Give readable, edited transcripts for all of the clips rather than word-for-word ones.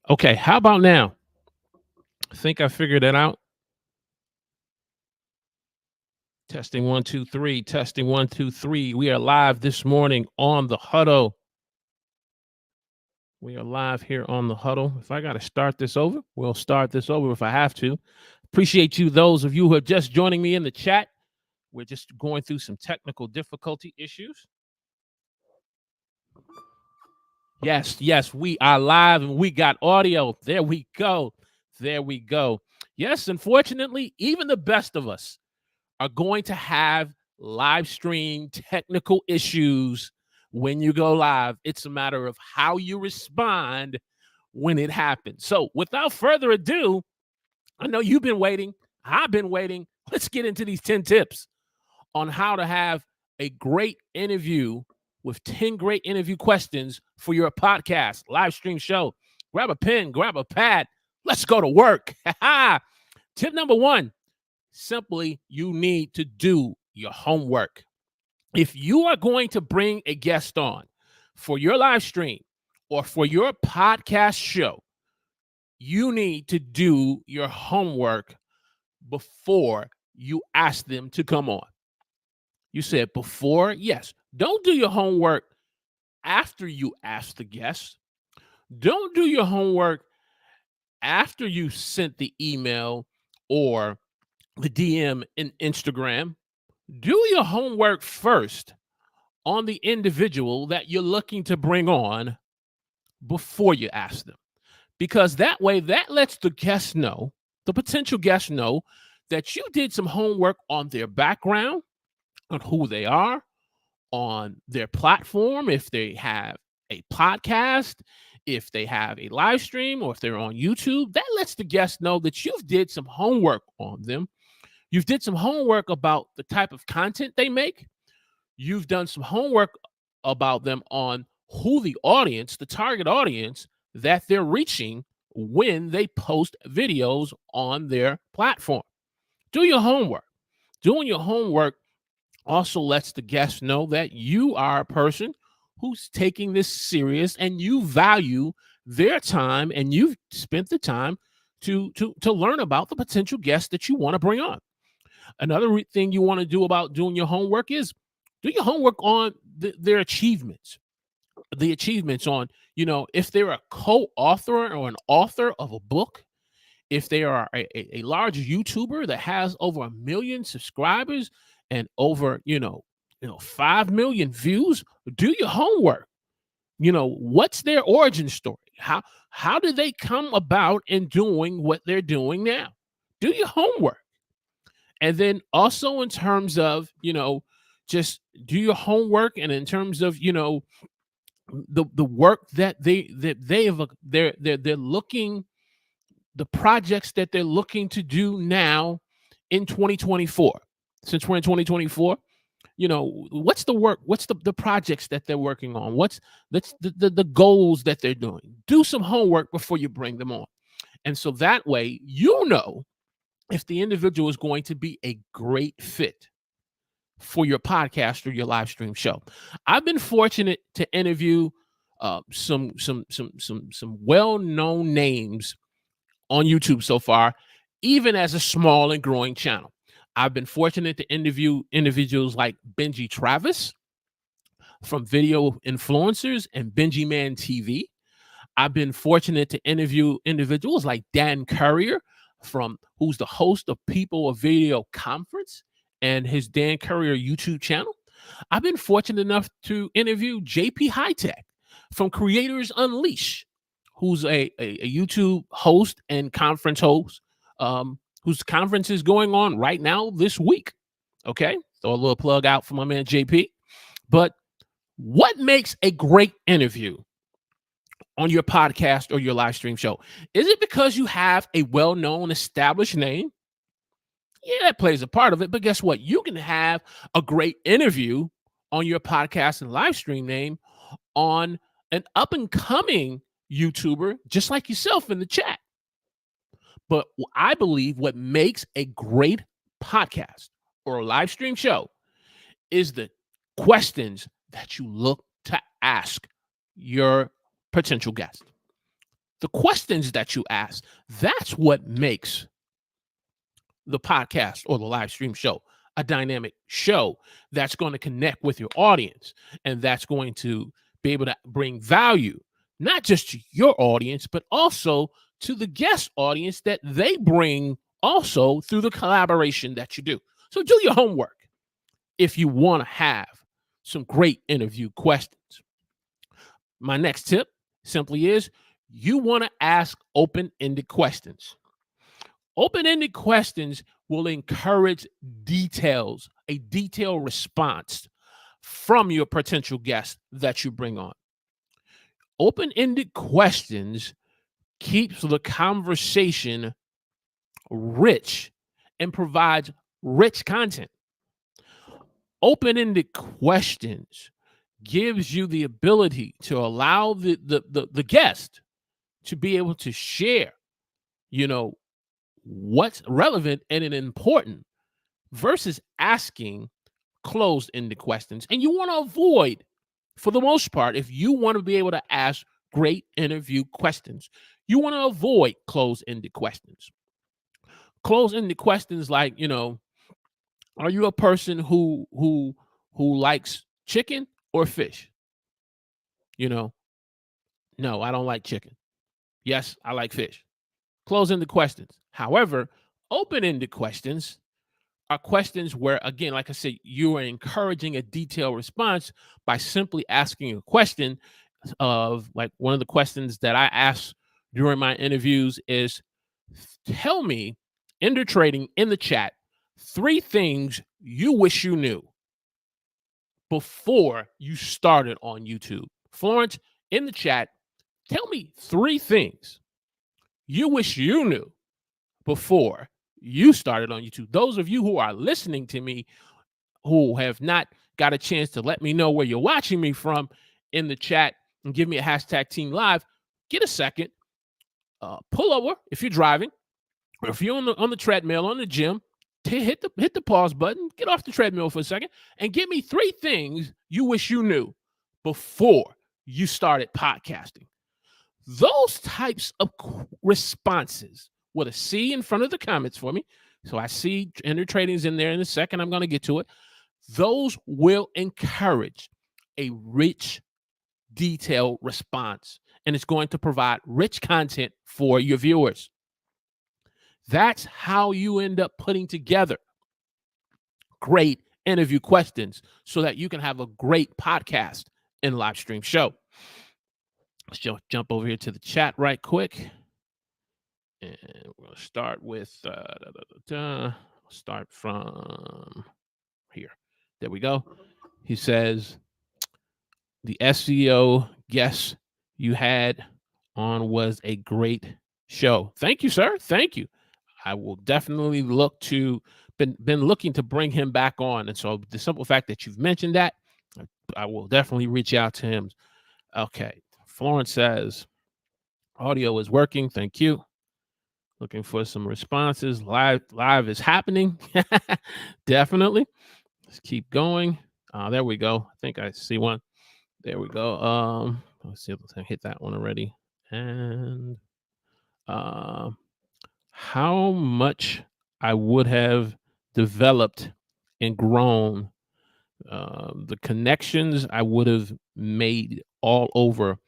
Okay, how about now? I think I figured it out. Testing 1, 2, 3. Testing 1, 2, 3. We are live this morning on the Huddle. We are live here on the Huddle. If I got to start this over, we'll start this over if I have to. Appreciate you, those of you who are just joining me in the chat. We're just going through some technical difficulty issues. Yes, we are live and we got audio. There we go. There we go. Yes, unfortunately, even the best of us are going to have live stream technical issues when you go live. It's a matter of how you respond when it happens. So, without further ado, I know you've been waiting. I've been waiting. Let's get into these 10 tips on how to have a great interview with 10 great interview questions for your podcast, live stream show. Grab a pen, grab a pad. Let's go to work. Tip number 1. Simply, you need to do your homework. If you are going to bring a guest on for your live stream or for your podcast show, you need to do your homework before you ask them to come on. You said before? Yes. Don't do your homework after you ask the guest. Don't do your homework after you sent the email or the DM in Instagram. Do your homework first on the individual that you're looking to bring on before you ask them. Because that way, that lets the guest know, the potential guest know, that you did some homework on their background, on who they are, on their platform, if they have a podcast, if they have a live stream, or if they're on YouTube. That lets the guest know that you've did some homework on them. You've did some homework about the type of content they make. You've done some homework about them on who the audience, the target audience that they're reaching when they post videos on their platform. Do your homework. Doing your homework also lets the guest know that you are a person who's taking this serious and you value their time and you've spent the time to learn about the potential guest that you want to bring on. Another thing you want to do about doing your homework is do your homework on their achievements. The achievements on, if they're a co-author or an author of a book, if they are a large YouTuber that has over 1 million subscribers and over, 5 million views, do your homework. What's their origin story? How did they come about in doing what they're doing now? Do your homework. And then also in terms of, just do your homework, and in terms of, the work that they're looking, the projects that they're looking to do now in 2024. Since we're in 2024, what's the work, what's the projects that they're working on, what's the goals that they're doing. Do some homework before you bring them on. And so that way, if the individual is going to be a great fit for your podcast or your live stream show. I've been fortunate to interview some well-known names on YouTube so far, even as a small and growing channel. I've been fortunate to interview individuals like Benji Travis from Video Influencers and Benji Man TV. I've been fortunate to interview individuals like Dan Courier, who's the host of People of Video Conference and his Dan Courier YouTube channel. I've been fortunate enough to interview JP Hightech from Creators Unleash, who's a YouTube host and conference host, whose conference is going on right now this week. Okay, so a little plug out for my man JP. But what makes a great interview on your podcast or your live stream show? Is it because you have a well-known, established name? Yeah, that plays a part of it. But guess what? You can have a great interview on your podcast and live stream name on an up-and-coming YouTuber, just like yourself in the chat. But I believe what makes a great podcast or a live stream show is the questions that you look to ask your potential guest. the questions that you ask, that's what makes the podcast or the live stream show a dynamic show that's going to connect with your audience, and that's going to be able to bring value, not just to your audience, but also to the guest audience that they bring also through the collaboration that you do. So do your homework if you want to have some great interview questions. My next tip simply is you want to ask open-ended questions. Open-ended questions will encourage details, a detailed response from your potential guest that you bring on. Open-ended questions keeps the conversation rich and provides rich content. Open-ended questions gives you the ability to allow the guest to be able to share, what's relevant and important versus asking closed-ended questions. And you want to avoid, for the most part, if you want to be able to ask great interview questions, you want to avoid closed-ended questions. Closed-ended questions like, are you a person who likes chicken or fish? No, I don't like chicken. Yes, I like fish. Closed-ended questions. However, open-ended questions are questions where, again, like I said, you are encouraging a detailed response by simply asking a question of, like, one of the questions that I ask during my interviews is, tell me, Ender Trading in the chat, 3 things you wish you knew before you started on YouTube. Florence, in the chat, tell me 3 things you wish you knew before you started on YouTube. Those of you who are listening to me who have not got a chance to let me know where you're watching me from in the chat and give me a hashtag Team Live, get a second, pull over if you're driving, or if you're on the treadmill, on the gym, hit the pause button, get off the treadmill for a second, and give me 3 things you wish you knew before you started podcasting. Those types of responses with a C in front of the comments for me. So I see Ender Trading's in there in a second. I'm going to get to it. Those will encourage a rich, detailed response, and it's going to provide rich content for your viewers. That's how you end up putting together great interview questions so that you can have a great podcast and live stream show. Let's jump over here to the chat right quick. And we're going to start with, start from here. There we go. He says, the SEO guest you had on was a great show. Thank you, sir. Thank you. I will definitely look to, been looking to bring him back on. And so the simple fact that you've mentioned that, I will definitely reach out to him. Okay. Florence says, audio is working. Thank you. Looking for some responses. Live is happening. Definitely. Let's keep going. There we go. I think I see one. There we go. Let's see if I hit that one already. And how much I would have developed and grown, the connections I would have made all over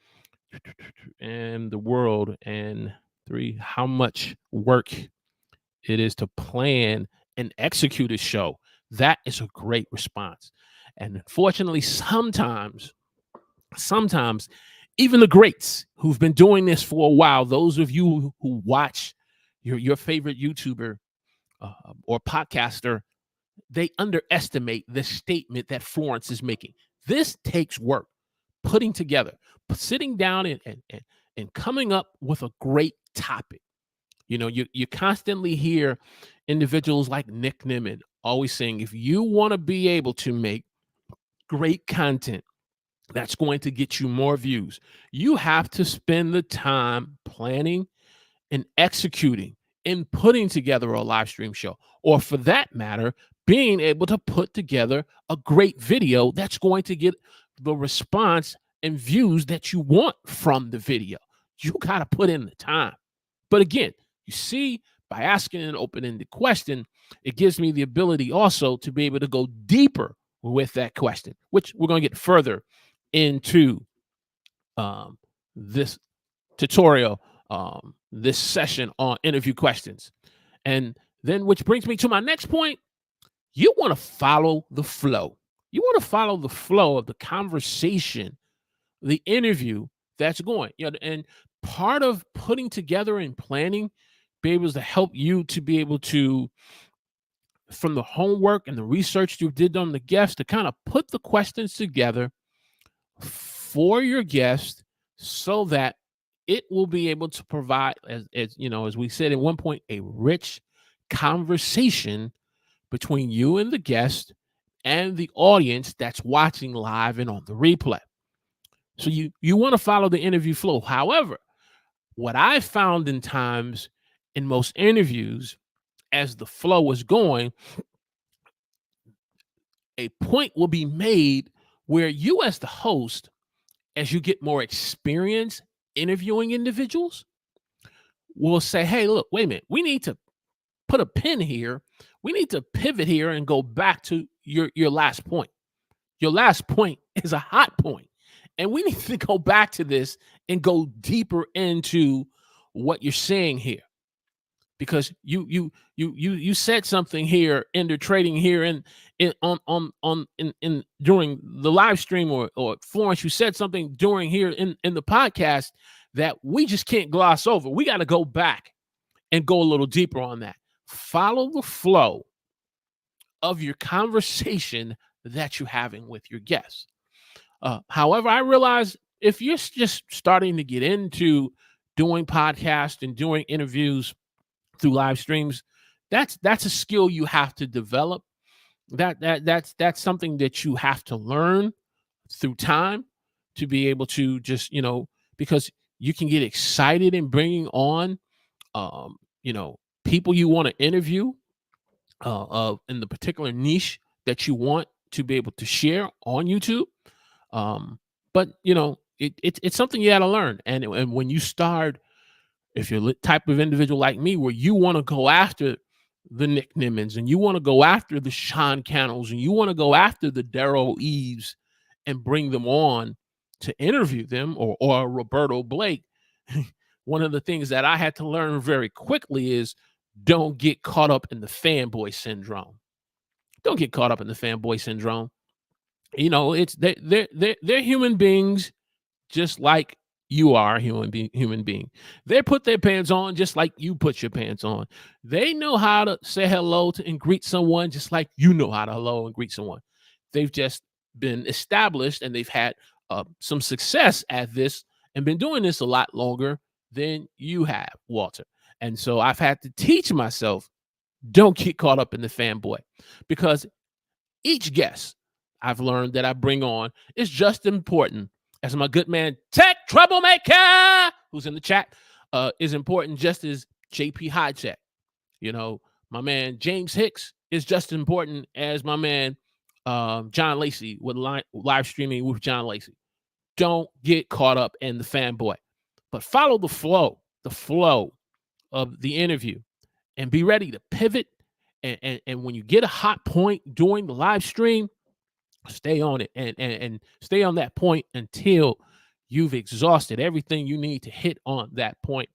and the world. And 3, how much work it is to plan and execute a show. That is a great response. And unfortunately, sometimes even the greats who've been doing this for a while, those of you who watch your favorite YouTuber or podcaster, they underestimate the statement that Florence is making. This takes work, putting together, sitting down and coming up with a great topic. You constantly hear individuals like Nick Nimmin always saying, if you want to be able to make great content that's going to get you more views, you have to spend the time planning and executing and putting together a live stream show, or for that matter, being able to put together a great video that's going to get the response and views that you want from the video. You got to put in the time. But again, you see, by asking an open-ended question, it gives me the ability also to be able to go deeper with that question, which we're going to get further into this tutorial, this session on interview questions. And then, which brings me to my next point, you want to follow the flow. You want to follow the flow of the conversation, the interview that's going. And part of putting together and planning be able to help you to be able to, from the homework and the research you did on the guests, to kind of put the questions together for your guest so that it will be able to provide, as we said at one point, a rich conversation between you and the guest and the audience that's watching live and on the replay. So you want to follow the interview flow. However, what I found in most interviews, as the flow is going, a point will be made where you, as the host, as you get more experience interviewing individuals, will say, hey, look, wait a minute, we need to put a pin here. We need to pivot here and go back to your last point. Your last point is a hot point. And we need to go back to this and go deeper into what you're saying here. Because you said something here in the trading here in during the live stream or Florence, you said something during here in the podcast that we just can't gloss over. We got to go back and go a little deeper on that. Follow the flow of your conversation that you're having with your guests. However, I realize if you're just starting to get into doing podcasts and doing interviews through live streams, that's a skill you have to develop. That's something that you have to learn through time to be able to just, because you can get excited in bringing on, people you want to interview in the particular niche that you want to be able to share on YouTube. But it's something you got to learn. And when you start, if you're the type of individual like me, where you want to go after the Nick Nimmons and you want to go after the Sean Cannells and you want to go after the Darrell Eves and bring them on to interview them, or Roberto Blake, one of the things that I had to learn very quickly is don't get caught up in the fanboy syndrome. Don't get caught up in the fanboy syndrome. It's they're human beings, just like you are a human being. They put their pants on just like you put your pants on. They know how to say hello and greet someone just like you know how to hello and greet someone. They've just been established and they've had some success at this and been doing this a lot longer than you have, Walter. And so I've had to teach myself, don't get caught up in the fanboy, because each guest I've learned that I bring on is just important as my good man Tech Troublemaker, who's in the chat, is important just as JP Highcheck. My man James Hicks is just as important as my man John Lacey with live streaming with John Lacey. Don't get caught up in the fanboy, but follow the flow of the interview and be ready to pivot. And when you get a hot point during the live stream, stay on it and stay on that point until you've exhausted everything you need to hit on that point.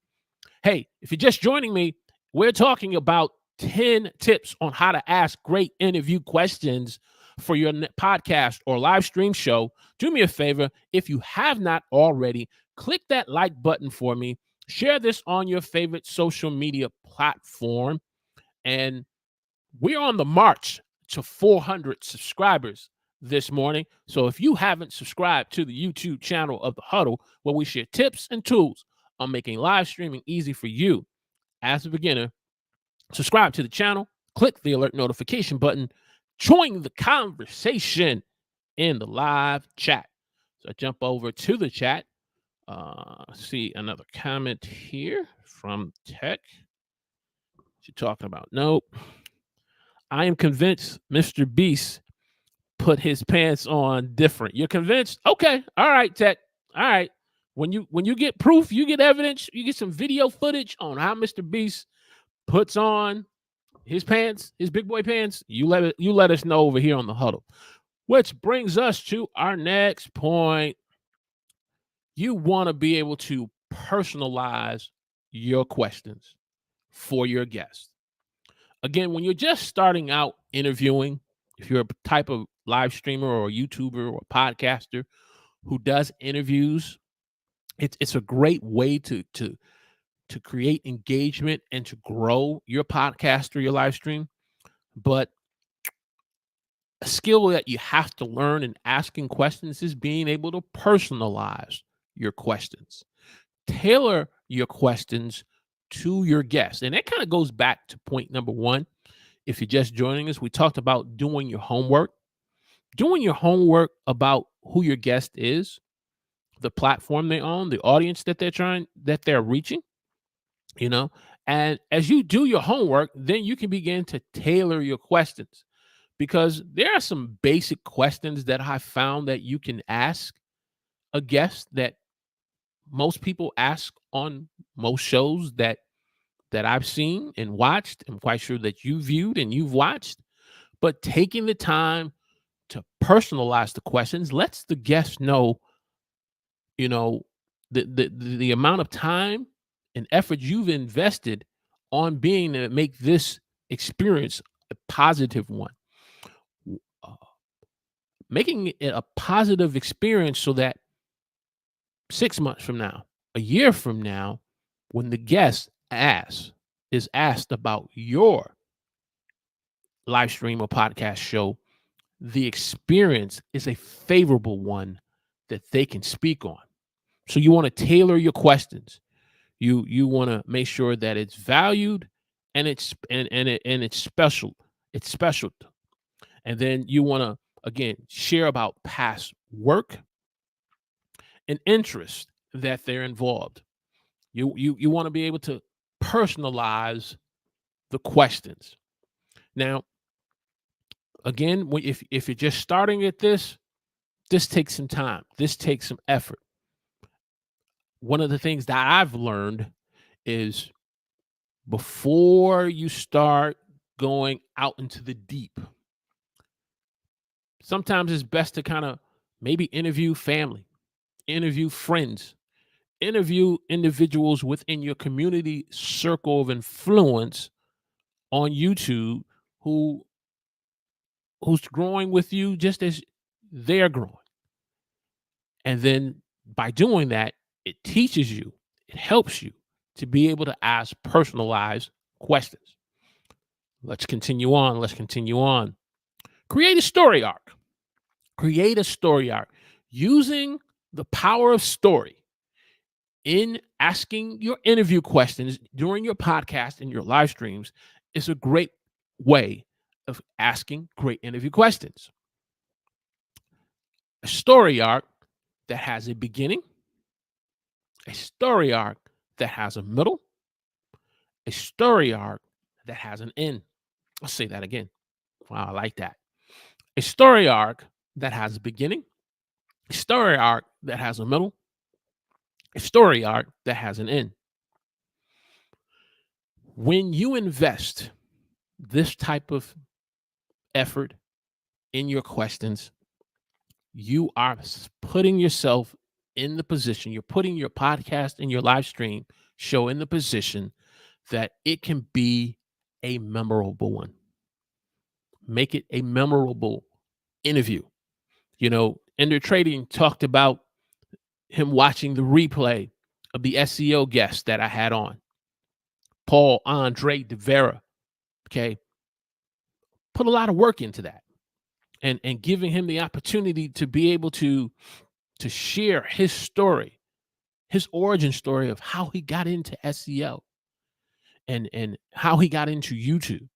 Hey, if you're just joining me, we're talking about 10 tips on how to ask great interview questions for your podcast or live stream show. Do me a favor, if you have not already, click that like button for me. Share this on your favorite social media platform. And we're on the march to 400 subscribers this morning. So if you haven't subscribed to the YouTube channel of The Huddle, where we share tips and tools on making live streaming easy for you as a beginner, subscribe to the channel, click the alert notification button, join the conversation in the live chat. So I jump over to the chat. See another comment here from Tech. What you talking about? Nope. I am convinced Mr. Beast put his pants on different. You're convinced? Okay. All right, Tech. All right. When you get proof, you get evidence, you get some video footage on how Mr. Beast puts on his pants, his big boy pants, you let us know over here on the Huddle. Which brings us to our next point. You want to be able to personalize your questions for your guests. Again, when you're just starting out interviewing, if you're a type of live streamer or YouTuber or podcaster who does interviews, it's a great way to create engagement and to grow your podcast or your live stream. But a skill that you have to learn in asking questions is being able to personalize your questions, tailor your questions to your guests. And that kind of goes back to point number one. If you're just joining us, we talked about doing your homework about who your guest is, the platform they own, the audience that they're reaching, you know. And as you do your homework, then you can begin to tailor your questions, because there are some basic questions that I found that you can ask a guest that most people ask on most shows that I've seen and watched. I'm quite sure that you viewed and you've watched. But taking the time to personalize the questions lets the guest know, you know, the amount of time and effort you've invested on being to make this experience a positive one. Uh, Making it a positive experience so that 6 months from now, a year from now, when the guest is asked about your live stream or podcast show, the experience is a favorable one that they can speak on. So you want to tailor your questions. You want to make sure that it's valued and it's special. It's special. And then you want to again share about past work and interest that they're involved. You want to be able to personalize the questions. Now, again, if you're just starting at this takes some time. This takes some effort. One of the things that I've learned is before you start going out into the deep, sometimes it's best to kind of maybe interview family, interview friends, interview individuals within your community circle of influence on YouTube who who's growing with you just as they're growing. And then by doing that, it teaches you, it helps you to be able to ask personalized questions. Let's continue on. Let's continue on. Create a story arc. Create a story arc using the power of story in asking your interview questions during your podcast and your live streams is a great way of asking great interview questions. A story arc that has a beginning, a story arc that has a middle, a story arc that has an end. I'll say that again. Wow, I like that. A story arc that has a beginning, a story arc that has a middle, a story arc that has an end. When you invest this type of effort in your questions, you are putting yourself in the position, you're putting your podcast and your live stream show in the position that it can be a memorable one. Make it a memorable interview. You know, Ender Trading talked about him watching the replay of the SEO guest that I had on, Paul Andre de Vera. Okay. Put a lot of work into that. And giving him the opportunity to be able to share his story, his origin story of how he got into SEO and how he got into YouTube.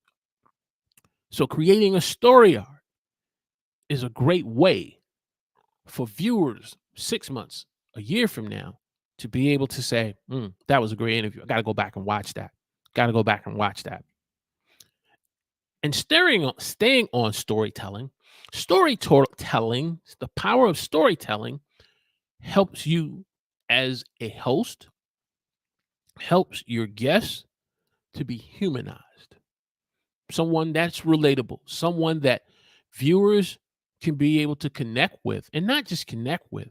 So creating a story arc is a great way for viewers 6 months, a year from now, to be able to say, that was a great interview. I got to go back and watch that. And staying on storytelling, the power of storytelling helps you as a host helps your guests to be humanized, someone that's relatable, someone that viewers can be able to connect with, and not just connect with,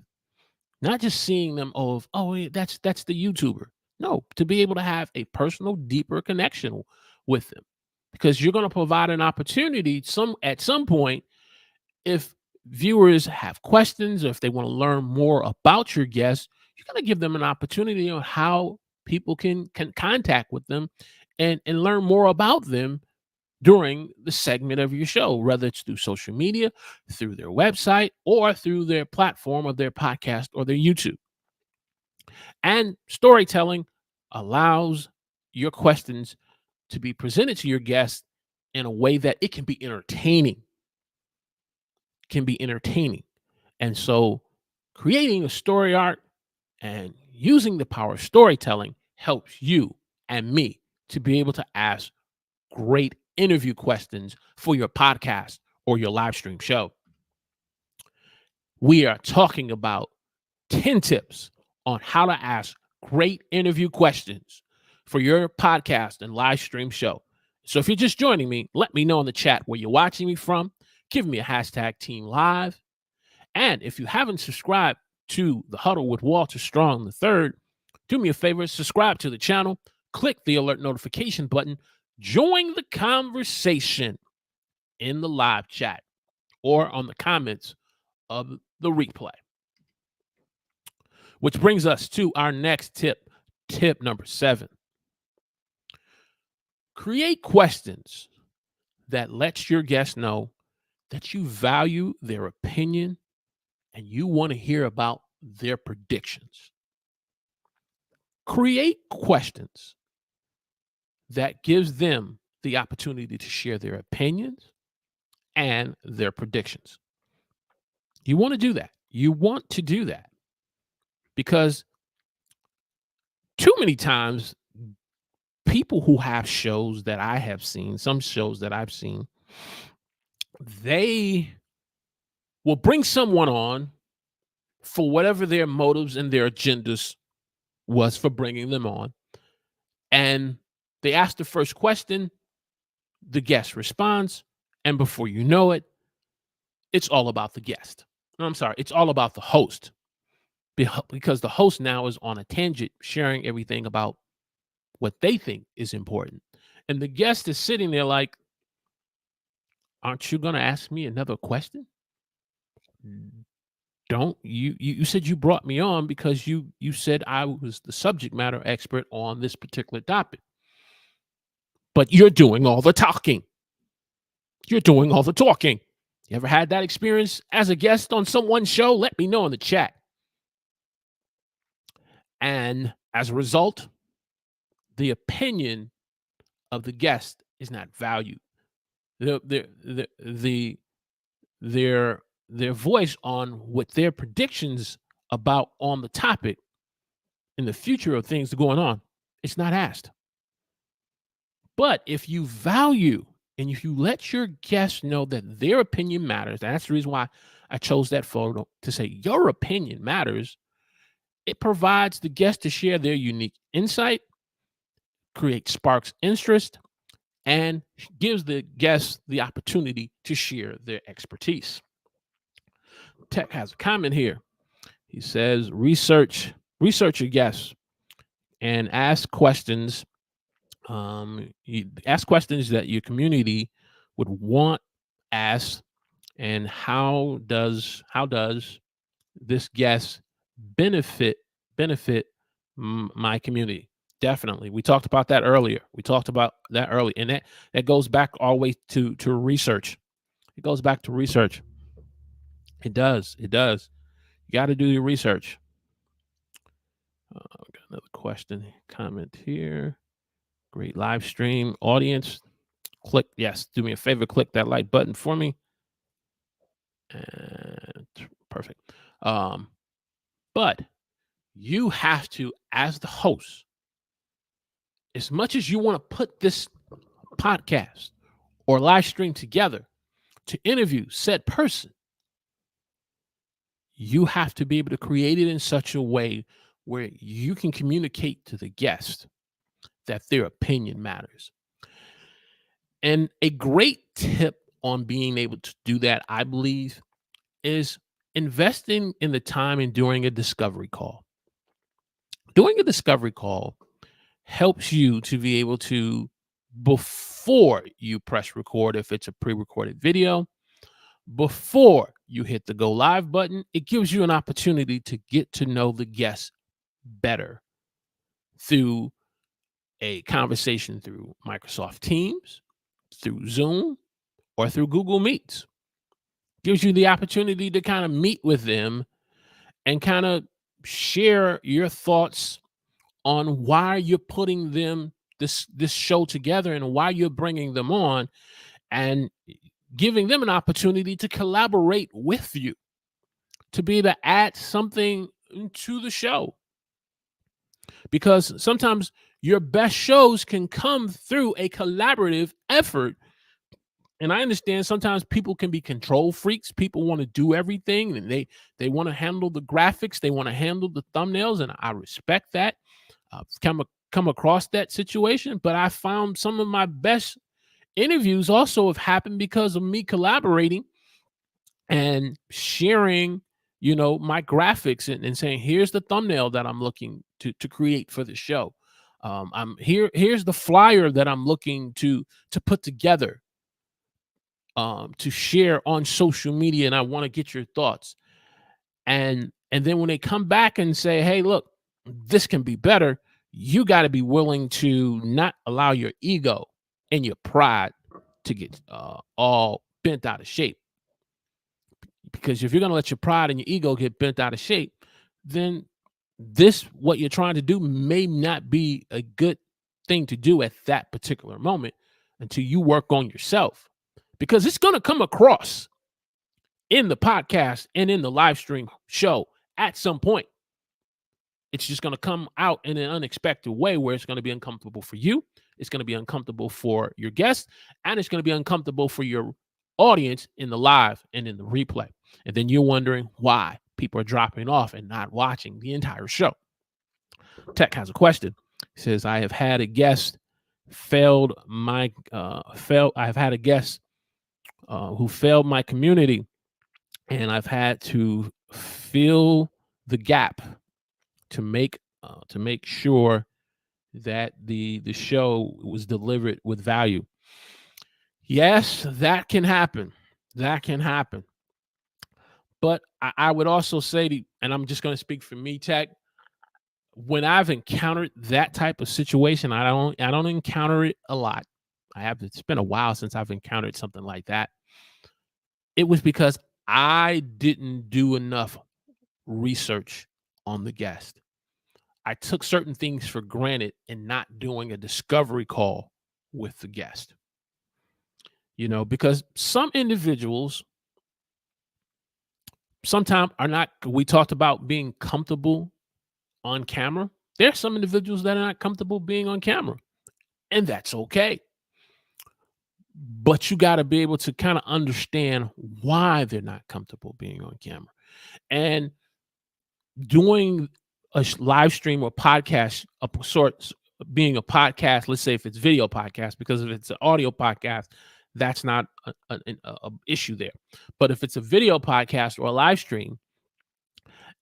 not just seeing them of, oh, yeah, that's the YouTuber. No, to be able to have a personal, deeper connection with them, because you're going to provide an opportunity at some point, if viewers have questions or if they want to learn more about your guests, you're going to give them an opportunity on how people can contact with them and learn more about them during the segment of your show, whether it's through social media, through their website, or through their platform of their podcast or their YouTube. And storytelling allows your questions to be presented to your guests in a way that it can be entertaining. And so creating a story arc and using the power of storytelling helps you and me to be able to ask great interview questions for your podcast or your live stream show. We are talking about 10 tips on how to ask great interview questions for your podcast and live stream show. So if you're just joining me, let me know in the chat where you're watching me from. Give me a hashtag Team Live. And if you haven't subscribed to the Huddle with Walter Strong III, do me a favor, subscribe to the channel, click the alert notification button, join the conversation in the live chat or on the comments of the replay. Which brings us to our next tip, tip number 7. Create questions that lets your guests know that you value their opinion and you want to hear about their predictions. Create questions that gives them the opportunity to share their opinions and their predictions. You want to do that. You want to do that because too many times people who have shows that I have seen, some shows that I've seen, they will bring someone on for whatever their motives and their agendas was for bringing them on. And they ask the first question, the guest responds, and before you know it, it's all about the guest. No, I'm sorry, it's all about the host, because the host now is on a tangent, sharing everything about what they think is important. And the guest is sitting there like, aren't you going to ask me another question? Don't you said you brought me on because you said I was the subject matter expert on this particular topic. But you're doing all the talking. You're doing all the talking. You ever had that experience as a guest on someone's show? Let me know in the chat. And as a result, the opinion of the guest is not valued. Their voice on what their predictions about on the topic in the future of things going on, it's not asked. But if you value and if you let your guests know that their opinion matters, that's the reason why I chose that photo to say your opinion matters. It provides the guest to share their unique insight, sparks interest, and gives the guests the opportunity to share their expertise. Tech has a comment here. He says, research your guests and ask questions. Ask questions that your community would want asked, and how does this guest benefit my community? Definitely, we talked about that earlier. And that goes back all the way to research. It goes back to research. It does. You got to do your research. Got another question, comment here. Great live stream audience. Do me a favor, click that like button for me. And perfect. But you have to, as the host, as much as you want to put this podcast or live stream together to interview said person, you have to be able to create it in such a way where you can communicate to the guest that their opinion matters. And a great tip on being able to do that, I believe, is investing in the time and during a discovery call. Doing a discovery call helps you to be able to, before you press record, if it's a pre-recorded video, before you hit the go live button, it gives you an opportunity to get to know the guest better through a conversation through Microsoft Teams, through Zoom, or through Google Meets. Gives you the opportunity to kind of meet with them and kind of share your thoughts on why you're putting them this show together and why you're bringing them on, and giving them an opportunity to collaborate with you, to be able to add something to the show. Because sometimes your best shows can come through a collaborative effort. And I understand sometimes people can be control freaks. People want to do everything, and they want to handle the graphics, they want to handle the thumbnails, and I respect that. Come across that situation, but I found some of my best interviews also have happened because of me collaborating and sharing, my graphics, and saying, here's the thumbnail that I'm looking to create for the show. Here's the flyer that I'm looking to put together, to share on social media, and I want to get your thoughts. And then when they come back and say, hey, look, this can be better, you got to be willing to not allow your ego and your pride to get all bent out of shape. Because if you're going to let your pride and your ego get bent out of shape, then what you're trying to do may not be a good thing to do at that particular moment until you work on yourself. Because it's going to come across in the podcast and in the live stream show at some point. It's just going to come out in an unexpected way where it's going to be uncomfortable for you. It's going to be uncomfortable for your guests, and it's going to be uncomfortable for your audience in the live and in the replay. And then you're wondering why people are dropping off and not watching the entire show. Tech has a question. He says, I have had a guest I've had a guest who failed my community, and I've had to fill the gap to make sure that the show was delivered with value. Yes, that can happen. That can happen. But I would also say, and I'm just going to speak for me, Tech, when I've encountered that type of situation, I don't encounter it a lot. It's been a while since I've encountered something like that. It was because I didn't do enough research on the guest. I took certain things for granted in not doing a discovery call with the guest. Because some individuals sometimes are not, we talked about being comfortable on camera. There are some individuals that are not comfortable being on camera, and that's okay. But you got to be able to kind of understand why they're not comfortable being on camera. And doing a live stream or podcast of sorts, being a podcast, let's say if it's video podcast, because if it's an audio podcast, that's not an issue there. But if it's a video podcast or a live stream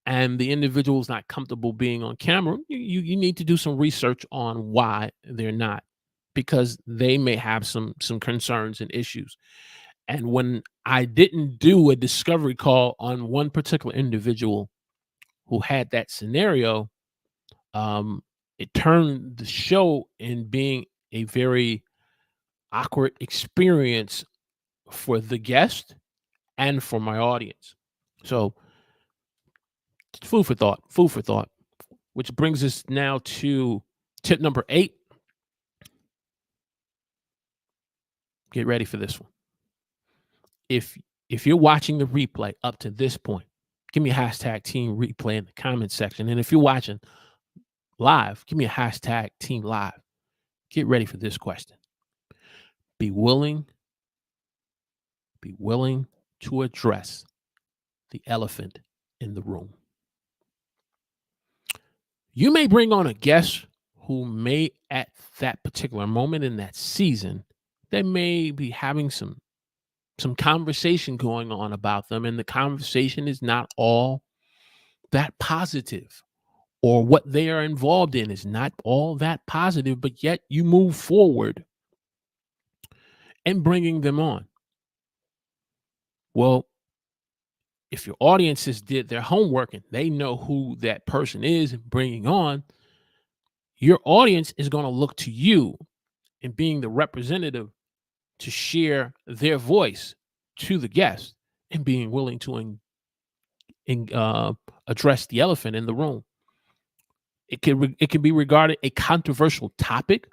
and the individual is not comfortable being on camera, you need to do some research on why they're not, because they may have some concerns and issues. And when I didn't do a discovery call on one particular individual who had that scenario, it turned the show in being a very awkward experience for the guest and for my audience. So food for thought, which brings us now to tip number 8. Get ready for this one. If you're watching the replay up to this point, give me a hashtag team replay in the comment section. And if you're watching live, give me a hashtag team live. Get ready for this question. Be willing to address the elephant in the room. You may bring on a guest who may, at that particular moment in that season, they may be having some conversation going on about them, and the conversation is not all that positive, or what they are involved in is not all that positive, but yet you move forward and bringing them on. Well, if your audiences did their homework and they know who that person is and bringing on, your audience is going to look to you and being the representative to share their voice to the guest and being willing to address the elephant in the room. It can be regarded a controversial topic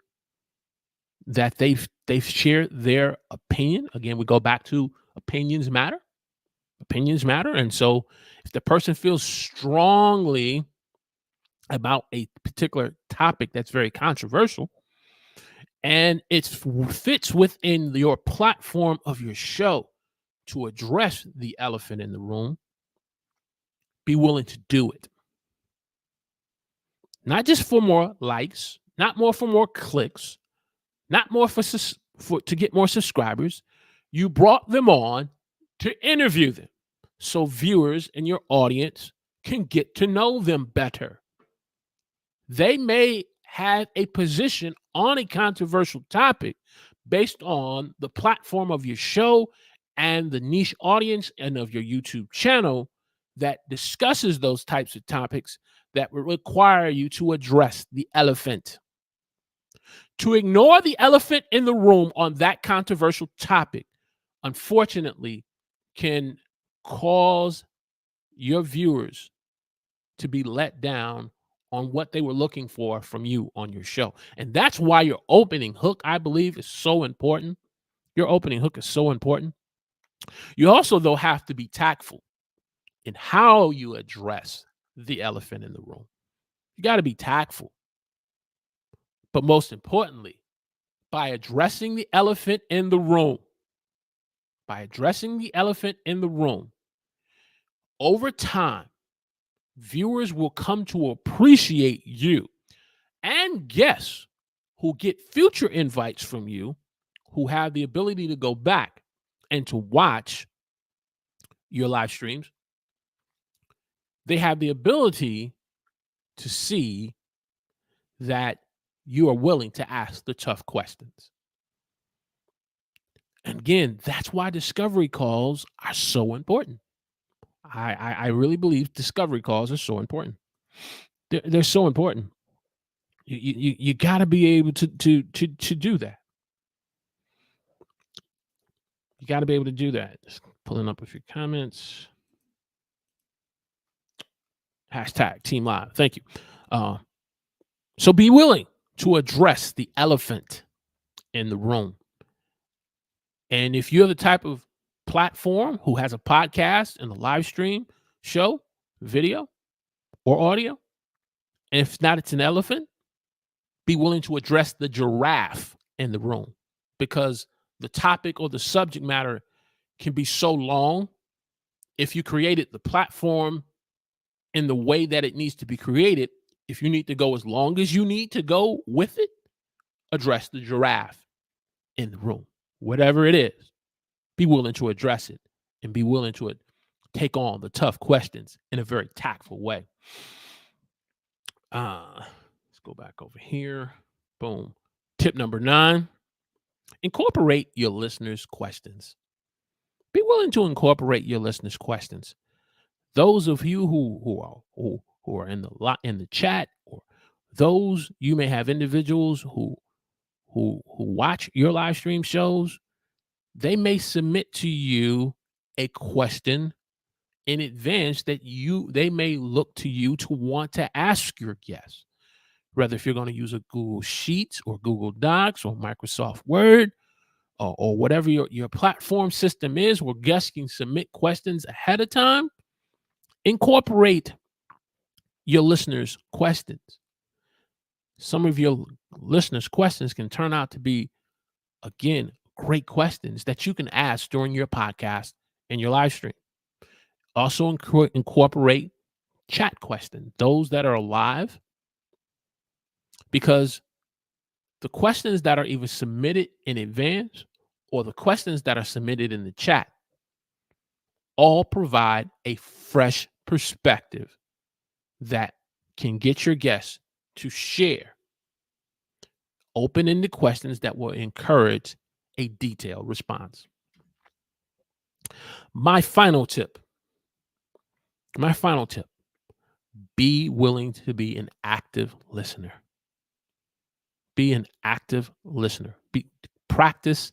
that they've shared their opinion. Again, we go back to opinions matter. Opinions matter. And so if the person feels strongly about a particular topic that's very controversial and it fits within your platform of your show to address the elephant in the room, be willing to do it. Not just for more likes, not more for more clicks, not more for to get more subscribers. You brought them on to interview them so viewers and your audience can get to know them better. They may have a position on a controversial topic based on the platform of your show and the niche audience and of your YouTube channel that discusses those types of topics that would require you to address the elephant. To ignore the elephant in the room on that controversial topic, unfortunately, can cause your viewers to be let down on what they were looking for from you on your show. And that's why your opening hook, I believe, is so important. Your opening hook is so important. You also, though, have to be tactful in how you address the elephant in the room. You got to be tactful. But most importantly, by addressing the elephant in the room, over time, viewers will come to appreciate you, and guests who get future invites from you, who have the ability to go back and to watch your live streams. They have the ability to see that you are willing to ask the tough questions. And again, that's why discovery calls are so important. I really believe discovery calls are so important. They're so important. You got to be able to do that. You got to be able to do that. Just pulling up a few comments. Hashtag Team Live. Thank you. So be willing to address the elephant in the room. And if you're the type of platform who has a podcast and a live stream show, video or audio, and if not, it's an elephant, be willing to address the giraffe in the room, because the topic or the subject matter can be so long. If you created the platform in the way that it needs to be created, if you need to go as long as you need to go with it, address the giraffe in the room. Whatever it is, be willing to address it and be willing to take on the tough questions in a very tactful way. Let's go back over here. Boom. Tip number 9, incorporate your listeners' questions. Be willing to incorporate your listeners' questions. Those of you who are in the chat, or those you may have individuals who watch your live stream shows, they may submit to you a question in advance that they may look to you to want to ask your guests. Whether if you're going to use a Google Sheets or Google Docs or Microsoft Word or whatever your platform system is, where guests can submit questions ahead of time, incorporate your listeners' questions. Some of your listeners' questions can turn out to be, again, great questions that you can ask during your podcast and your live stream. Also incorporate chat questions, those that are live because the questions that are either submitted in advance or the questions that are submitted in the chat all provide a fresh perspective that can get your guests to share open-ended questions that will encourage a detailed response. My final tip, be willing to be an active listener. Be an active listener. Practice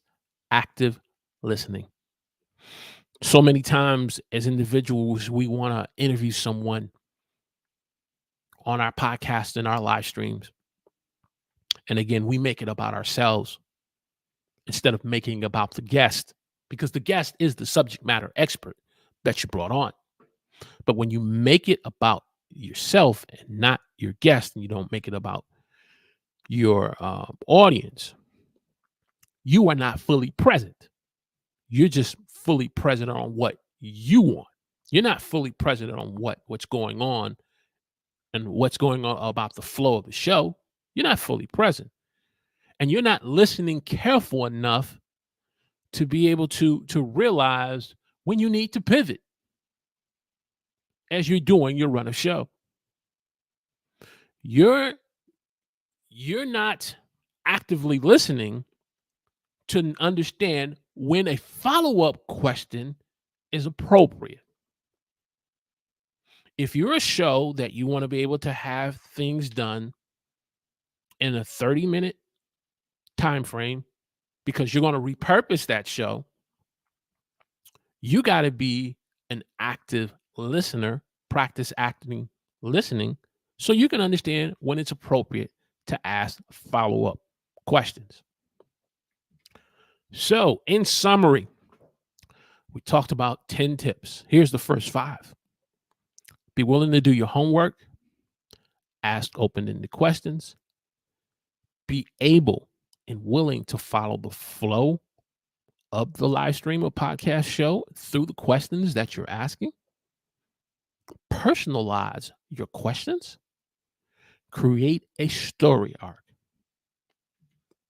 active listening. So many times as individuals, we want to interview someone on our podcast and our live streams. And again, we make it about ourselves instead of making it about the guest, because the guest is the subject matter expert that you brought on. But when you make it about yourself and not your guest, and you don't make it about your audience, you are not fully present. You're just fully present on what you want. You're not fully present on what's going on and what's going on about the flow of the show. You're not fully present. And you're not listening careful enough to be able to realize when you need to pivot as you're doing your run of show. You're not actively listening to understand when a follow-up question is appropriate. If you're a show that you want to be able to have things done in a 30-minute time frame because you're going to repurpose that show, you got to be an active listener, practice acting listening, so you can understand when it's appropriate to ask follow-up questions. So, in summary, we talked about 10 tips. Here's the first 5. Be willing to do your homework. Ask open-ended questions. Be able and willing to follow the flow of the live stream or podcast show through the questions that you're asking. Personalize your questions. Create a story arc.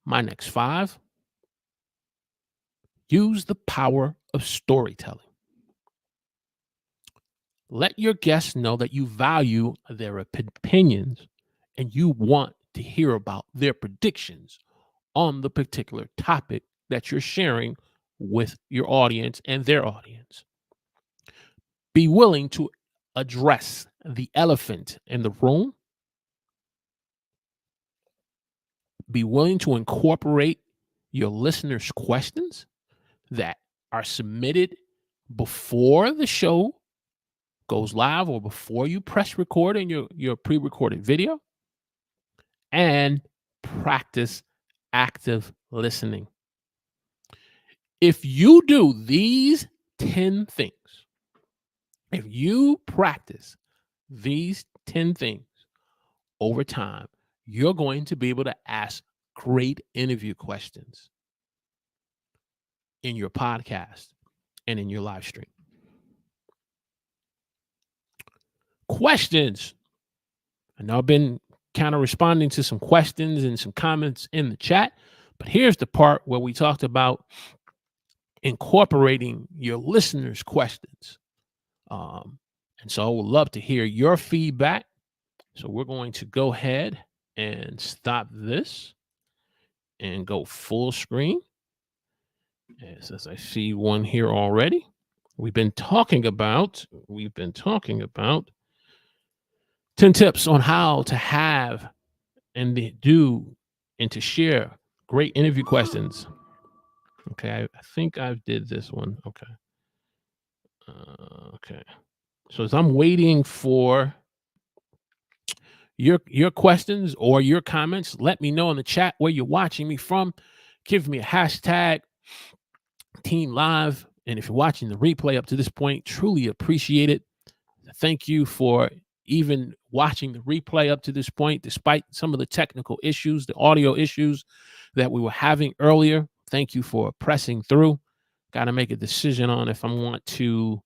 My next 5. Use the power of storytelling. Let your guests know that you value their opinions and you want to hear about their predictions on the particular topic that you're sharing with your audience and their audience. Be willing to address the elephant in the room. Be willing to incorporate your listeners' questions that are submitted before the show goes live or before you press record in your pre-recorded video, and practice active listening. If you do these 10 things, if you practice these 10 things over time, you're going to be able to ask great interview questions in your podcast and in your live stream. Questions. I know I've been kind of responding to some questions and some comments in the chat, but here's the part where we talked about incorporating your listeners' questions. And so I would love to hear your feedback. So we're going to go ahead and stop this and go full screen. As I see one here already. We've been talking about 10 tips on how to have and do and to share great interview questions. Okay, I think I did this one. Okay. Okay. So as I'm waiting for your questions or your comments, let me know in the chat where you're watching me from. Give me a hashtag Team Live. And if you're watching the replay up to this point, truly appreciate it. Thank you for even watching the replay up to this point, despite some of the technical issues, the audio issues that we were having earlier. Thank you for pressing through. Got to make a decision on if I want to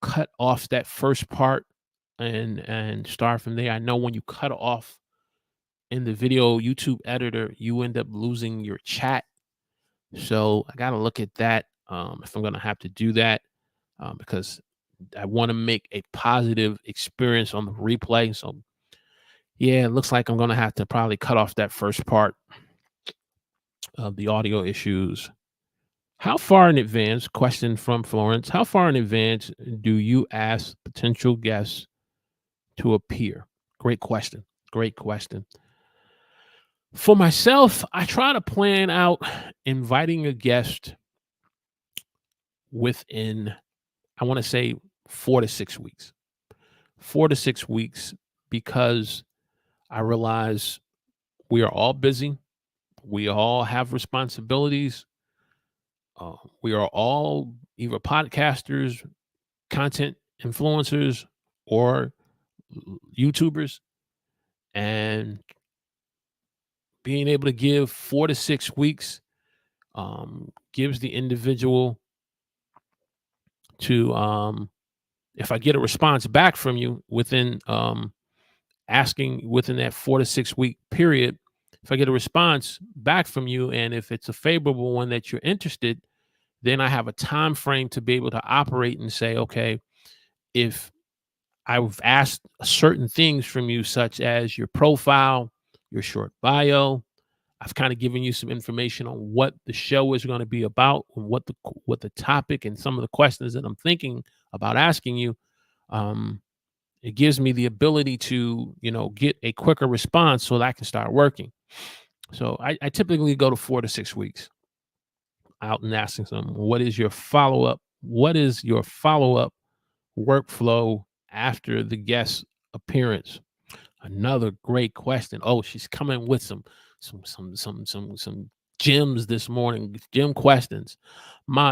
cut off that first part and start from there. I know when you cut off in the video YouTube editor, you end up losing your chat. So I got to look at that if I'm going to have to do that because I want to make a positive experience on the replay. So yeah, it looks like I'm going to have to probably cut off that first part of the audio issues. How far in advance, question from Florence, how far in advance do you ask potential guests to appear? Great question. Great question. For myself, I try to plan out inviting a guest within, I want to say 4 to 6 weeks. 4 to 6 weeks, because I realize we are all busy. We all have responsibilities. We are all either podcasters, content influencers, or YouTubers. And being able to give 4 to 6 weeks gives the individual to, if I get a response back from you within asking within that 4 to 6 week period, if I get a response back from you, and if it's a favorable one that you're interested, then I have a time frame to be able to operate and say, okay, if I've asked certain things from you, such as your profile, your short bio, I've kind of given you some information on what the show is going to be about, and what the topic and some of the questions that I'm thinking about asking you. It gives me the ability to, get a quicker response so that I can start working. So I typically go to 4 to 6 weeks out and asking them, what is your follow up? What is your follow up workflow after the guest appearance? Another great question. Oh, she's coming with some gems this morning, gem questions.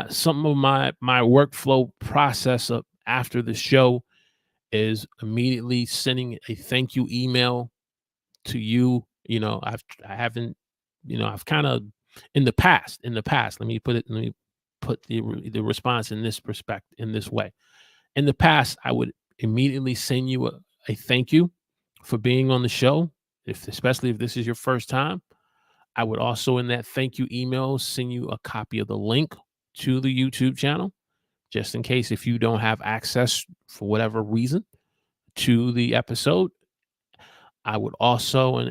Some of my workflow process of after the show is immediately sending a thank you email to you. I haven't, I've kind of in the past, let me put the response in this perspective, in this way. In the past, I would immediately send you a thank you for being on the show. Especially if this is your first time, I would also in that thank you email send you a copy of the link to the YouTube channel, just in case if you don't have access for whatever reason to the episode. I would also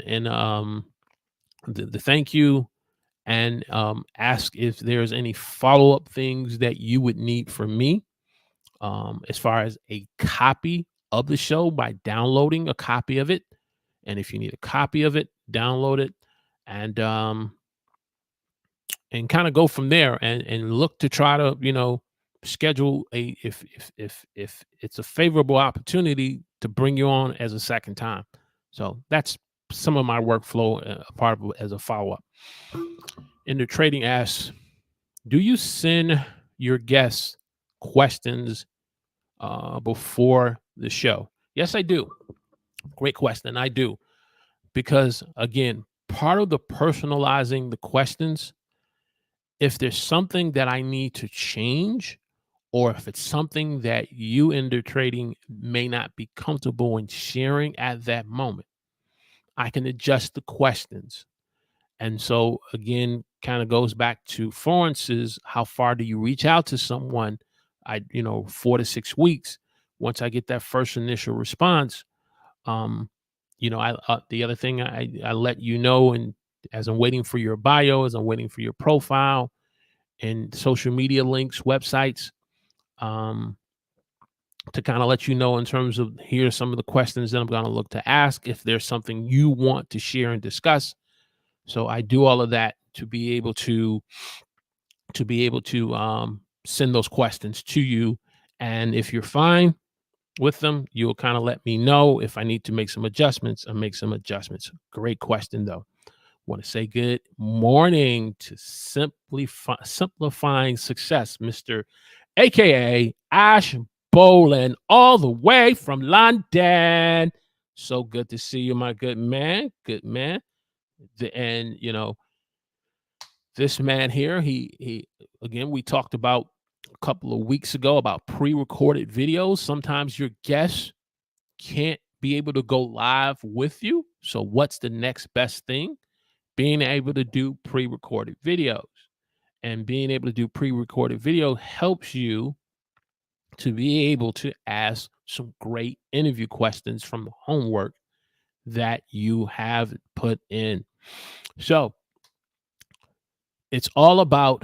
the thank you, and ask if there's any follow up things that you would need from me, as far as a copy of the show by downloading a copy of it. And if you need a copy of it, download it, and kind of go from there, and look to try to schedule a if it's a favorable opportunity to bring you on as a second time. So that's some of my workflow, part of it as a follow up. In the trading asks, do you send your guests questions before the show? Yes, I do. Great question. I do. Because again, part of the personalizing the questions, if there's something that I need to change, or if it's something that you in the trading may not be comfortable in sharing at that moment, I can adjust the questions. And so again, kind of goes back to Florence's, how far do you reach out to someone? 4 to 6 weeks. Once I get that first initial response, the other thing I let you know, and as I'm waiting for your bio, as I'm waiting for your profile and social media links, websites, to kind of let you know in terms of, here's some of the questions that I'm going to look to ask if there's something you want to share and discuss. So I do all of that to be able to send those questions to you. And if you're fine with them, you'll kind of let me know. If I need to make some adjustments, I'll make some adjustments. Great question, though. Want to say good morning to Simplifying Success, Mr. AKA Ash Bolin, all the way from London. So good to see you, my good man. Good man. And this man here, he again, we talked about a couple of weeks ago about pre-recorded videos. Sometimes your guests can't be able to go live with you. So what's the next best thing? Being able to do pre-recorded videos. And being able to do pre-recorded video helps you to be able to ask some great interview questions from the homework that you have put in. So it's all about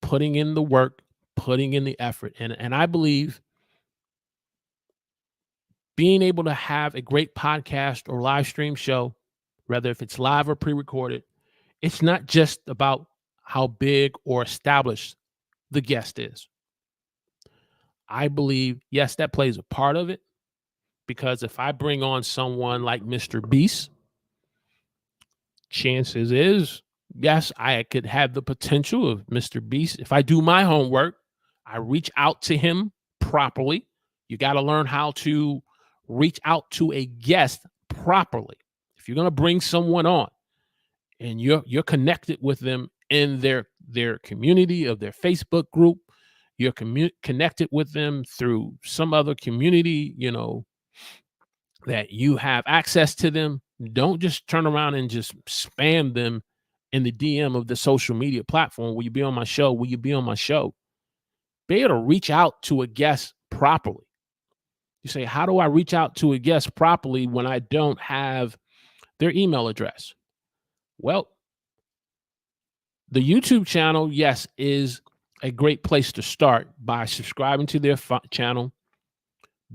putting in the work, putting in the effort. And I believe being able to have a great podcast or live stream show, whether if it's live or pre-recorded, it's not just about how big or established the guest is. I believe, yes, that plays a part of it, because if I bring on someone like Mr. Beast, chances is, yes, I could have the potential of Mr. Beast. If I do my homework, I reach out to him properly. You got to learn how to reach out to a guest properly. If you're going to bring someone on and you're connected with them in their community of their Facebook group, you're connected with them through some other community, that you have access to them, don't just turn around and just spam them in the DM of the social media platform. Will you be on my show? Will you be on my show? Be able to reach out to a guest properly. You say, how do I reach out to a guest properly when I don't have their email address? Well, the YouTube channel, yes, is a great place to start by subscribing to their channel,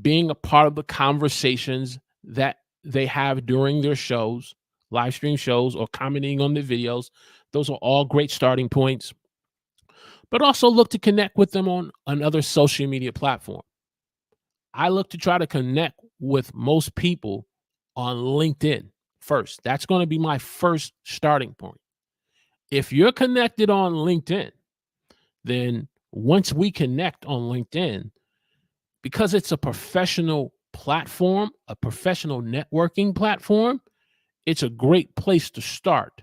being a part of the conversations that they have during their shows, live stream shows, or commenting on the videos. Those are all great starting points. But also look to connect with them on another social media platform. I look to try to connect with most people on LinkedIn first. That's going to be my first starting point. If you're connected on LinkedIn, then once we connect on LinkedIn, because it's a professional platform, a professional networking platform, it's a great place to start,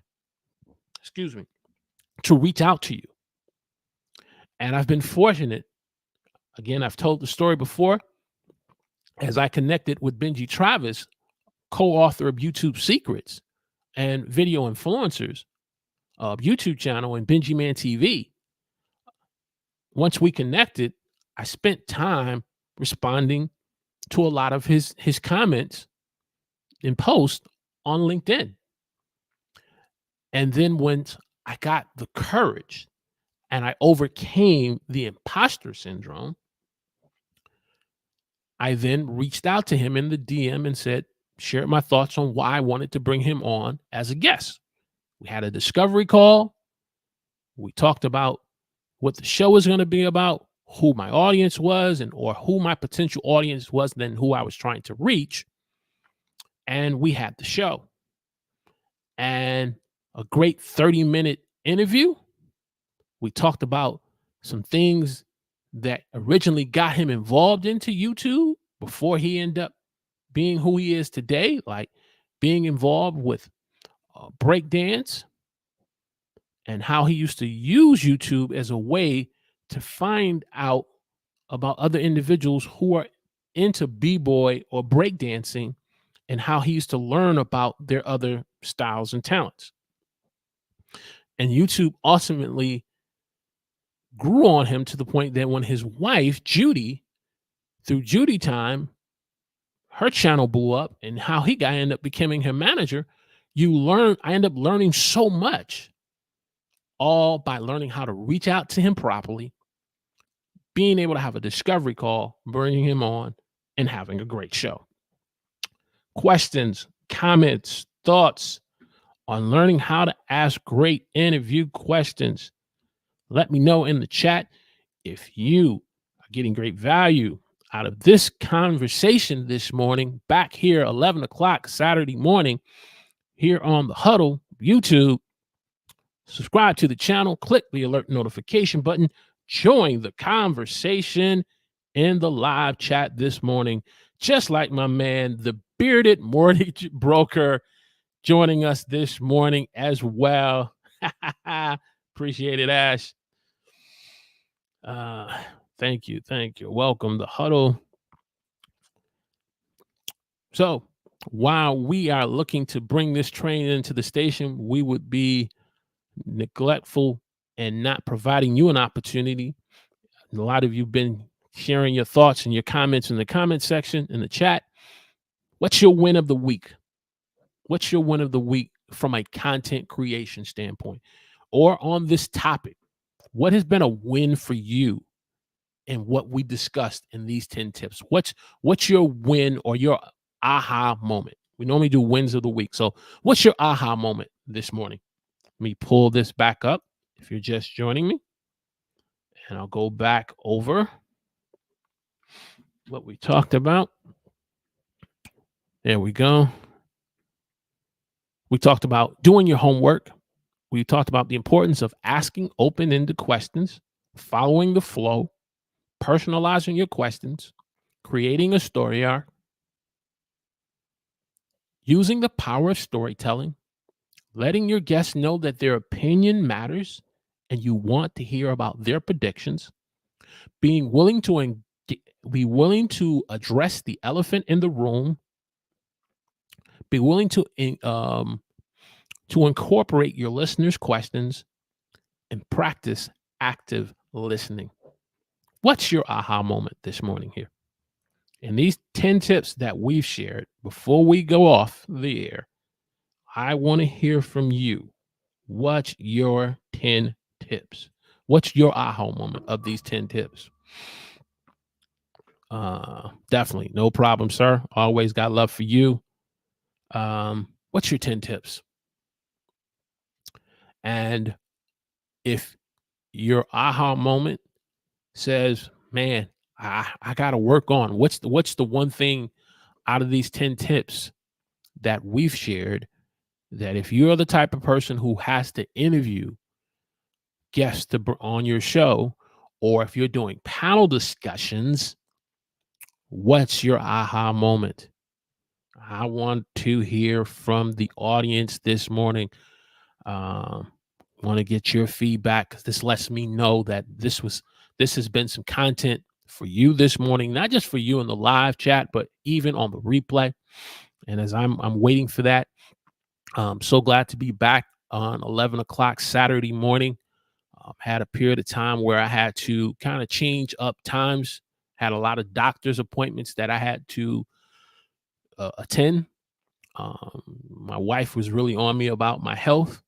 to reach out to you. And I've been fortunate. Again, I've told the story before, as I connected with Benji Travis, co-author of YouTube Secrets and Video Influencers YouTube channel, and Benji Man TV. Once we connected, I spent time responding to a lot of his comments in posts on LinkedIn. And then once I got the courage and I overcame the imposter syndrome, I then reached out to him in the DM and shared my thoughts on why I wanted to bring him on as a guest. We had a discovery call. We talked about what the show was going to be about, who my audience was, or who my potential audience was, then who I was trying to reach. And we had the show. And a great 30-minute interview. We talked about some things that originally got him involved into YouTube before he ended up being who he is today, like being involved with breakdance, and how he used to use YouTube as a way to find out about other individuals who are into b-boy or breakdancing, and how he used to learn about their other styles and talents. And YouTube ultimately grew on him to the point that when his wife, Judy, through Judy Time, her channel blew up, and how he ended up becoming her manager, I ended up learning so much, all by learning how to reach out to him properly, being able to have a discovery call, bringing him on, and having a great show. Questions, comments, thoughts on learning how to ask great interview questions, let me know in the chat. If you are getting great value out of this conversation this morning, back here 11 o'clock Saturday morning here on the Huddle YouTube, subscribe to the channel, click the alert notification button, join the conversation in the live chat this morning, just like my man, the bearded mortgage broker, joining us this morning as well. Appreciate it, Ash. Thank you. Welcome to Huddle. So while we are looking to bring this train into the station, we would be neglectful and not providing you an opportunity. A lot of you have been sharing your thoughts and your comments in the comment section in the chat. What's your win of the week? What's your win of the week from a content creation standpoint? Or on this topic, what has been a win for you in what we discussed in these 10 tips? What's your win or your aha moment? We normally do wins of the week. So what's your aha moment this morning? Let me pull this back up if you're just joining me. And I'll go back over what we talked about. There we go. We talked about doing your homework. We talked about the importance of asking open-ended questions, following the flow, personalizing your questions, creating a story arc, using the power of storytelling, letting your guests know that their opinion matters and you want to hear about their predictions, being willing to address the elephant in the room, be willing to incorporate your listeners' questions, and practice active listening. What's your aha moment this morning here? And these 10 tips that we've shared before we go off the air, I want to hear from you. What's your 10 tips? What's your aha moment of these 10 tips? Definitely. No problem, sir. Always got love for you. What's your 10 tips? And if your aha moment says, man, I got to work on what's the one thing out of these 10 tips that we've shared that if you're the type of person who has to interview guests on your show, or if you're doing panel discussions, what's your aha moment? I want to hear from the audience this morning. Want to get your feedback because this lets me know that this has been some content for you this morning, not just for you in the live chat, but even on the replay. And as I'm waiting for that, I'm so glad to be back on 11 o'clock Saturday morning. Had a period of time where I had to kind of change up times, had a lot of doctor's appointments that I had to attend. My wife was really on me about my health.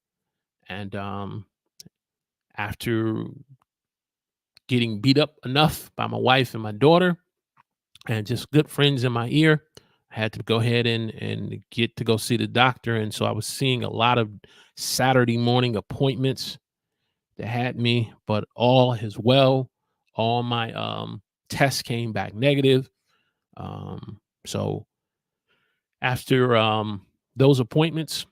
And after getting beat up enough by my wife and my daughter and just good friends in my ear, I had to go ahead and get to go see the doctor. And so I was seeing a lot of Saturday morning appointments that had me, but all is well. All my tests came back negative. So after those appointments,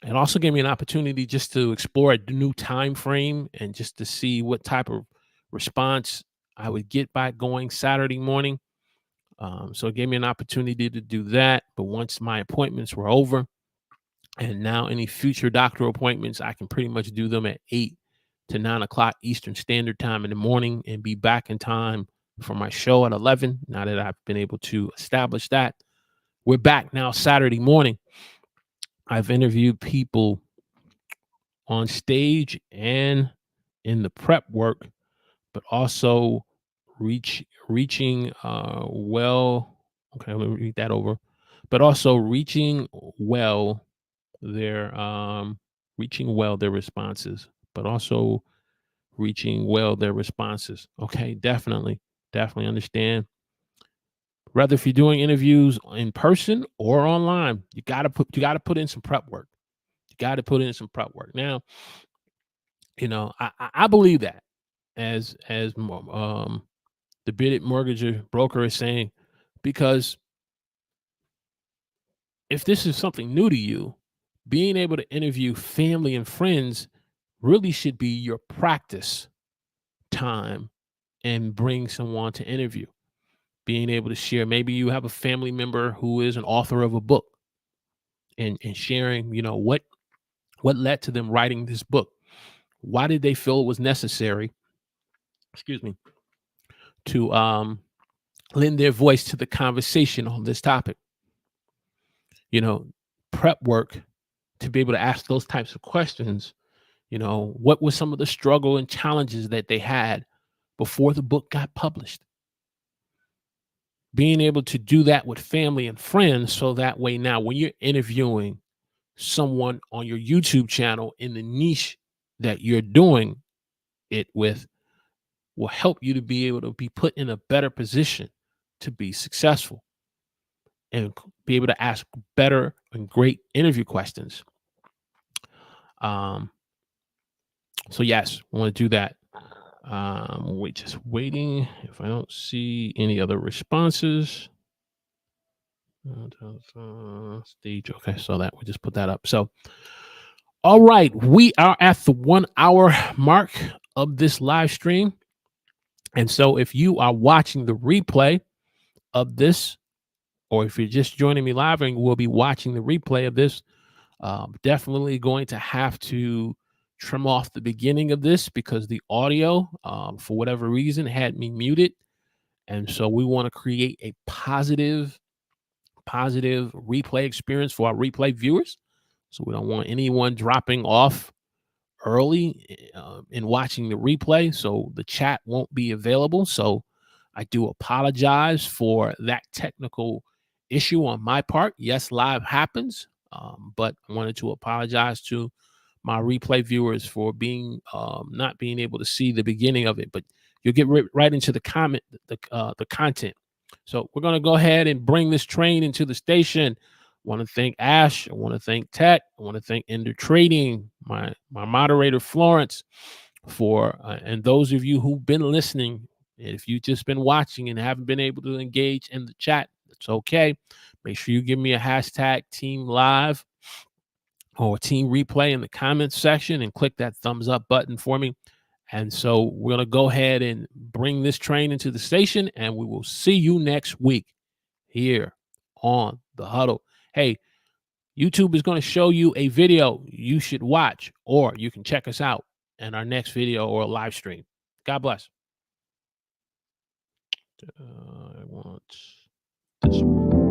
it also gave me an opportunity just to explore a new time frame and just to see what type of response I would get by going Saturday morning. So it gave me an opportunity to do that. But once my appointments were over, and now any future doctor appointments, I can pretty much do them at 8 to 9 o'clock Eastern Standard Time in the morning and be back in time for my show at 11. Now that I've been able to establish that, we're back now Saturday morning. I've interviewed people on stage and in the prep work, but also reaching well. Okay, let me read that over. But also reaching well their responses, but also reaching well their responses. Okay, definitely understand. Rather if you're doing interviews in person or online, you gotta put in some prep work. You got to put in some prep work. Now, I believe that as the bidded mortgage broker is saying, because if this is something new to you, being able to interview family and friends really should be your practice time and bring someone to interview. Being able to share, maybe you have a family member who is an author of a book and sharing, what led to them writing this book. Why did they feel it was necessary, to lend their voice to the conversation on this topic? prep work to be able to ask those types of questions. What was some of the struggle and challenges that they had before the book got published? Being able to do that with family and friends, so that way now when you're interviewing someone on your YouTube channel in the niche that you're doing it with, will help you to be able to be put in a better position to be successful and be able to ask better and great interview questions. So yes, I want to do that. Just waiting. If I don't see any other responses, stage. Okay, so that we just put that up. So, all right, we are at the 1 hour mark of this live stream. And so if you are watching the replay of this, or if you're just joining me live and will be watching the replay of this, definitely going to have to trim off the beginning of this because the audio, for whatever reason, had me muted. And so we want to create a positive replay experience for our replay viewers. So we don't want anyone dropping off early in watching the replay. So the chat won't be available. So I do apologize for that technical issue on my part. Yes, live happens, but I wanted to apologize to my replay viewers for being not being able to see the beginning of it. But you'll get right into the content. So we're going to go ahead and bring this train into the station. I want to thank Ash. I want to thank Tech. I want to thank Ender Trading, my moderator Florence, for and those of you who've been listening. If you've just been watching and haven't been able to engage in the chat, it's okay. Make sure you give me a hashtag Team Live or Team Replay in the comments section and click that thumbs up button for me. And so we're going to go ahead and bring this train into the station, and we will see you next week here on the Huddle. Hey, YouTube is going to show you a video you should watch, or you can check us out in our next video or live stream. God bless. I want this one.